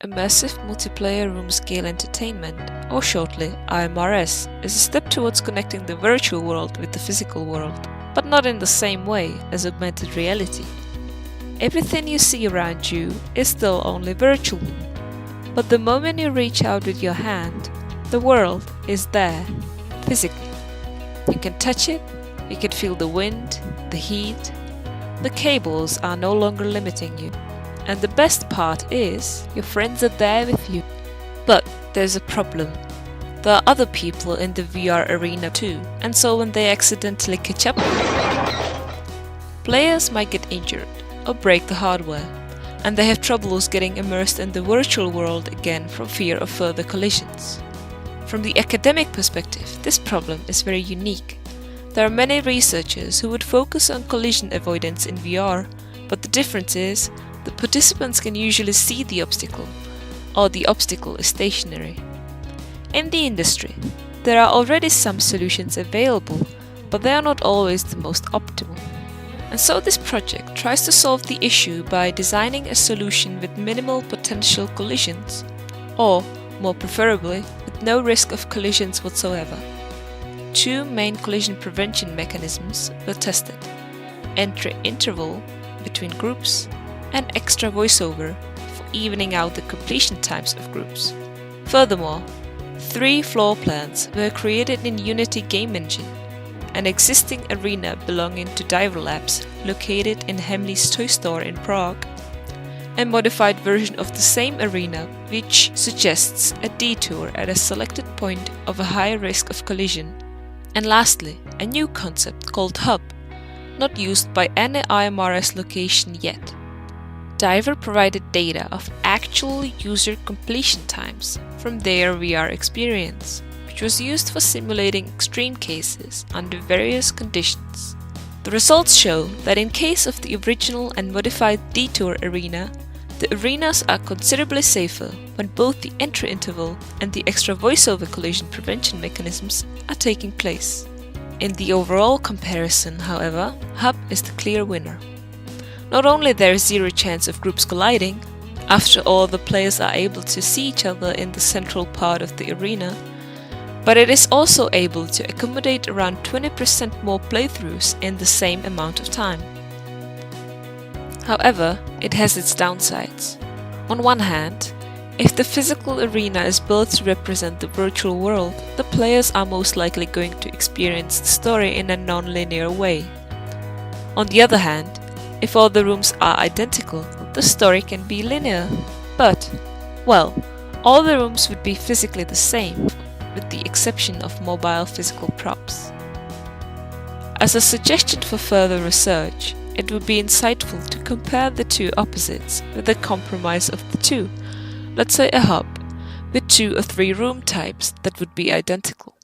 Immersive Multiplayer Room Scale Entertainment, or shortly IMRS, is a step towards connecting the virtual world with the physical world, but not in the same way as augmented reality. Everything you see around you is still only virtual, but the moment you reach out with your hand, the world is there, physically. You can touch it, you can feel the wind, the heat. The cables are no longer limiting you. And the best part is, your friends are there with you. But there's a problem. There are other people in the VR arena too, and so when they accidentally catch up, players might get injured or break the hardware, and they have troubles getting immersed in the virtual world again from fear of further collisions. From the academic perspective, this problem is very unique. There are many researchers who would focus on collision avoidance in VR, but the difference is, the participants can usually see the obstacle, or the obstacle is stationary. In the industry, there are already some solutions available, but they are not always the most optimal. And so this project tries to solve the issue by designing a solution with minimal potential collisions, or, more preferably, with no risk of collisions whatsoever. Two main collision prevention mechanisms were tested: entry interval between groups and extra voiceover for evening out the completion times of groups. Furthermore, 3 floor plans were created in Unity Game Engine, an existing arena belonging to DIVR Labs located in Hemley's toy store in Prague, a modified version of the same arena which suggests a detour at a selected point of a high risk of collision, and lastly, a new concept called Hub, not used by any IMRS location yet. DIVR provided data of actual user completion times from their VR experience, which was used for simulating extreme cases under various conditions. The results show that in case of the original and modified detour arena, the arenas are considerably safer when both the entry interval and the extra voiceover collision prevention mechanisms are taking place. In the overall comparison, however, Hub is the clear winner. Not only there is zero chance of groups colliding, after all the players are able to see each other in the central part of the arena, but it is also able to accommodate around 20% more playthroughs in the same amount of time. However, it has its downsides. On one hand, if the physical arena is built to represent the virtual world, the players are most likely going to experience the story in a non-linear way. On the other hand, if all the rooms are identical, the story can be linear. But, well, all the rooms would be physically the same, with the exception of mobile physical props. As a suggestion for further research, it would be insightful to compare the two opposites with a compromise of the two, let's say a hub, with 2 or 3 room types that would be identical.